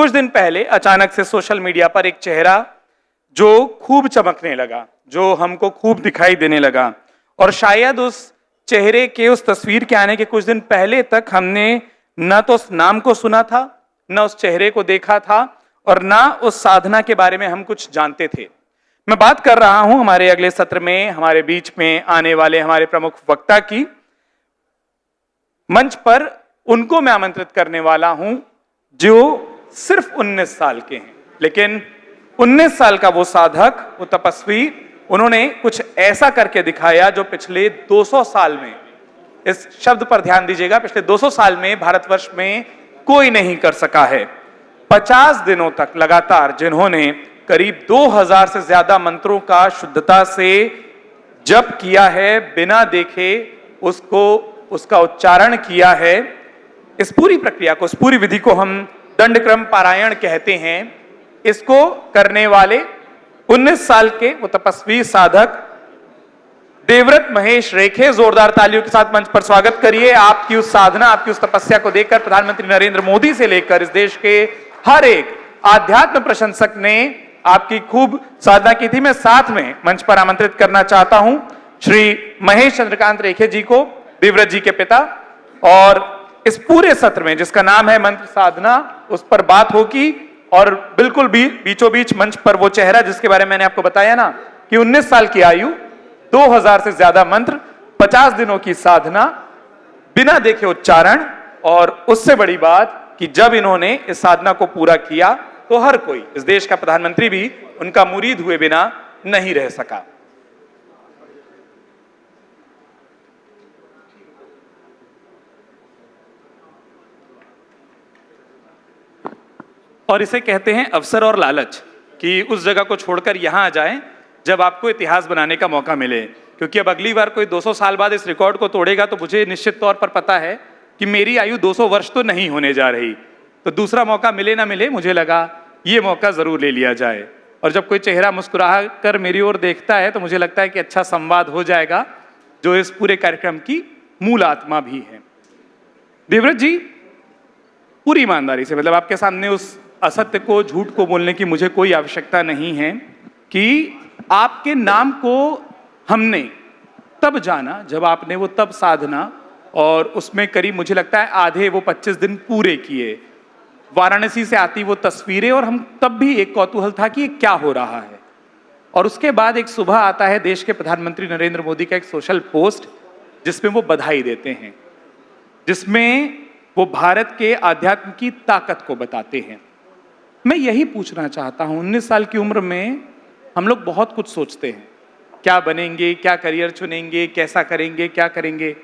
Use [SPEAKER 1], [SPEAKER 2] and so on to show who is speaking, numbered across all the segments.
[SPEAKER 1] कुछ दिन पहले अचानक से सोशल मीडिया पर एक चेहरा जो खूब चमकने लगा, जो हमको खूब दिखाई देने लगा, और शायद उस चेहरे के, उस तस्वीर के आने के कुछ दिन पहले तक हमने न तो उस नाम को सुना था, न उस चेहरे को देखा था, और न उस साधना के बारे में हम कुछ जानते थे। मैं बात कर रहा हूं हमारे अगले सत्र में हमारे बीच में आने वाले हमारे प्रमुख वक्ता की। मंच पर उनको मैं आमंत्रित करने वाला हूं जो सिर्फ 19 साल के हैं, लेकिन 19 साल का वो साधक, वो तपस्वी, उन्होंने कुछ ऐसा करके दिखाया जो पिछले 200 साल में, इस शब्द पर ध्यान दीजिएगा, पिछले 200 साल में भारतवर्ष में कोई नहीं कर सका है। 50 दिनों तक लगातार जिन्होंने करीब 2000 से ज्यादा मंत्रों का शुद्धता से जप किया है, बिना देखे उसका उच्चारण किया है, इस पूरी प्रक्रिया को, इस पूरी विधि को हम दंडक्रम पारायण कहते हैं। इसको करने वाले 19 साल के वो तपस्वी साधक देवव्रत महेश रेखे, जोरदार तालियों के साथ मंच पर स्वागत करिए। आपकी उस साधना, आपकी उस तपस्या को देखकर प्रधानमंत्री नरेंद्र मोदी से लेकर इस देश के हर एक आध्यात्म प्रशंसक ने आपकी खूब साधना की थी। मैं साथ में मंच पर आमंत्रित करना चाहता हूं श्री महेश चंद्रकांत रेखे जी को, देवव्रत जी के पिता, और इस पूरे सत्र में जिसका नाम है मंत्र साधना, उस पर बात होगी। और बिल्कुल बीचों बीच मंच पर वो चेहरा जिसके बारे में मैंने आपको बताया ना कि 19 साल की आयु, 2000 से ज्यादा मंत्र, 50 दिनों की साधना, बिना देखे उच्चारण, और उससे बड़ी बात कि जब इन्होंने इस साधना को पूरा किया तो हर कोई, इस देश का प्रधानमंत्री भी उनका मुरीद हुए बिना नहीं रह सका। और इसे कहते हैं अवसर और लालच, कि उस जगह को छोड़कर यहां आ जाएं जब आपको इतिहास बनाने का मौका मिले। क्योंकि अब अगली बार कोई 200 साल बाद इस रिकॉर्ड को तोड़ेगा तो मुझे निश्चित तौर पर पता है कि मेरी आयु 200 वर्ष तो नहीं होने जा रही। तो दूसरा मौका मिले ना मिले, मुझे लगा ये मौका जरूर ले लिया जाए। और जब कोई चेहरा मुस्कुरा कर मेरी ओर देखता है तो मुझे लगता है कि अच्छा संवाद हो जाएगा, जो इस पूरे कार्यक्रम की मूल आत्मा भी है। देवव्रत जी, पूरी ईमानदारी से, मतलब आपके सामने उस असत्य को, झूठ को बोलने की मुझे कोई आवश्यकता नहीं है कि आपके नाम को हमने तब जाना जब आपने वो तब साधना, और उसमें करीब मुझे लगता है आधे वो 25 दिन पूरे किए, वाराणसी से आती वो तस्वीरें, और हम तब भी एक कौतूहल था कि ये क्या हो रहा है। और उसके बाद एक सुबह आता है देश के प्रधानमंत्री नरेंद्र मोदी का एक सोशल पोस्ट जिसमें वो बधाई देते हैं, जिसमें वो भारत के आध्यात्म की ताकत को बताते हैं। मैं यही पूछना चाहता हूं, 19 साल की उम्र में हम लोग बहुत कुछ सोचते हैं, क्या बनेंगे, क्या करियर चुनेंगे, कैसा करेंगे, क्या करेंगे।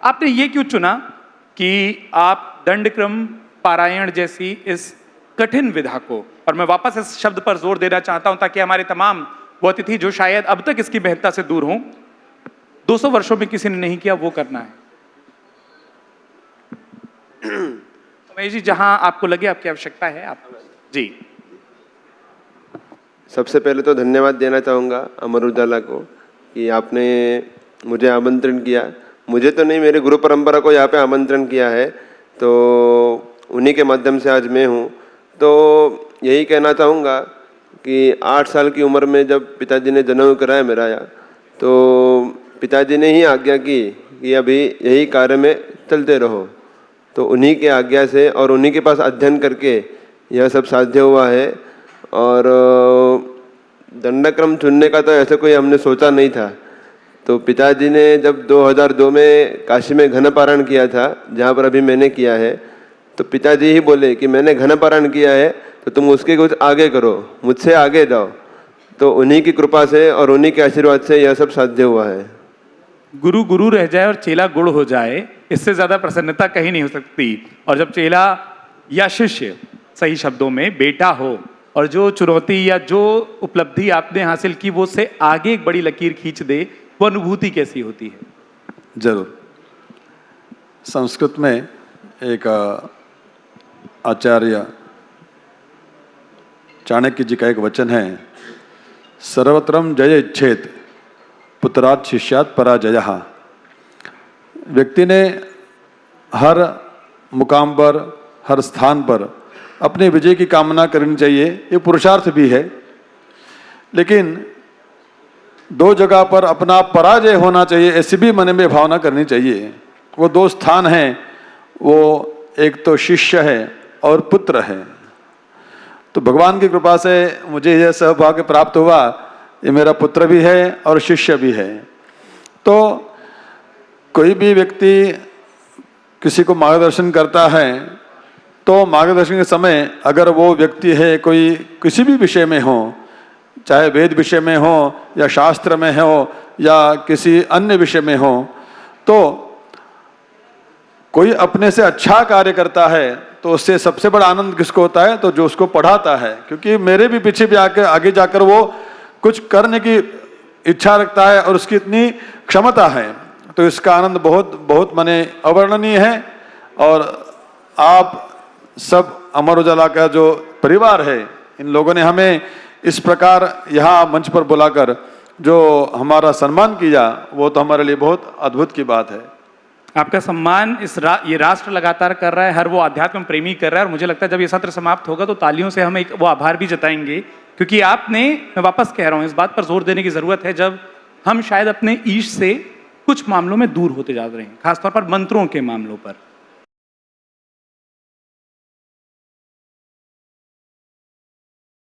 [SPEAKER 1] आपने ये क्यों चुना कि आप दंडक्रम पारायण जैसी इस कठिन विधा को, और मैं वापस इस शब्द पर जोर देना चाहता हूं ताकि हमारे तमाम वो अतिथि जो शायद अब तक इसकी महत्ता से दूर हों, 200 वर्षों में किसी ने नहीं किया, वो करना है। महेश जी, जहां आपको लगे आपकी आवश्यकता है, आप जी।
[SPEAKER 2] सबसे पहले तो धन्यवाद देना चाहूँगा अमर उजाला को कि आपने मुझे आमंत्रण किया। मुझे तो नहीं, मेरे गुरु परंपरा को यहाँ पे आमंत्रण किया है, तो उन्हीं के माध्यम से आज मैं हूँ। तो यही कहना चाहूँगा कि 8 साल की उम्र में जब पिताजी ने जनेऊ कराया मेरा यहाँ, तो पिताजी ने ही आज्ञा की कि अभी यही कार्य में चलते रहो। तो उन्हीं के आज्ञा से और उन्हीं के पास अध्ययन करके यह सब साध्य हुआ है। और दंडक्रम चुनने का तो ऐसे कोई हमने सोचा नहीं था। तो पिताजी ने जब 2002 में काशी में घन पारायण किया था, जहाँ पर अभी मैंने किया है, तो पिताजी ही बोले कि मैंने घन पारायण किया है तो तुम उसके कुछ आगे करो, मुझसे आगे जाओ। तो उन्हीं की कृपा से और उन्हीं के आशीर्वाद से यह सब साध्य हुआ है।
[SPEAKER 1] गुरु गुरु रह जाए और चेला गुड़ हो जाए, इससे ज्यादा प्रसन्नता कहीं नहीं हो सकती। और जब चेला या शिष्य, सही शब्दों में, बेटा हो, और जो चुनौती या जो उपलब्धि आपने हासिल की वो से आगे एक बड़ी लकीर खींच दे, वो अनुभूति कैसी होती है?
[SPEAKER 3] जरूर। संस्कृत में एक आचार्य चाणक्य जी का एक वचन है, सर्वत्रम जय इच्छेत पुत्रात् शिष्यात् पराजयः। व्यक्ति ने हर मुकाम पर, हर स्थान पर अपने विजय की कामना करनी चाहिए, ये पुरुषार्थ भी है। लेकिन दो जगह पर अपना पराजय होना चाहिए ऐसी भी मन में भावना करनी चाहिए। वो दो स्थान हैं, वो एक तो शिष्य है और पुत्र है। तो भगवान की कृपा से मुझे यह सौभाग्य प्राप्त हुआ, ये मेरा पुत्र भी है और शिष्य भी है। तो कोई भी व्यक्ति किसी को मार्गदर्शन करता है तो मार्गदर्शन के समय अगर वो व्यक्ति है कोई किसी भी विषय में हो, चाहे वेद विषय में हो या शास्त्र में हो या किसी अन्य विषय में हो, तो कोई अपने से अच्छा कार्य करता है तो उससे सबसे बड़ा आनंद किसको होता है? तो जो उसको पढ़ाता है, क्योंकि मेरे भी पीछे भी आगे जाकर वो कुछ करने की इच्छा रखता है और उसकी इतनी क्षमता है, तो इसका आनंद बहुत बहुत माने अवर्णनीय है। और आप सब अमर उजाला का जो परिवार है, इन लोगों ने हमें इस प्रकार यहाँ मंच पर बुलाकर जो हमारा सम्मान किया, वो तो हमारे लिए बहुत अद्भुत की बात है।
[SPEAKER 1] आपका सम्मान ये राष्ट्र लगातार कर रहा है, हर वो आध्यात्म प्रेमी कर रहा है। और मुझे लगता है जब ये सत्र समाप्त होगा तो तालियों से हम एक वो आभार भी जताएंगे, क्योंकि आपने, मैं वापस कह रहा हूँ, इस बात पर जोर देने की जरूरत है, जब हम शायद अपने ईश से कुछ मामलों में दूर होते जा रहे हैं, खासतौर पर मंत्रों के मामलों पर।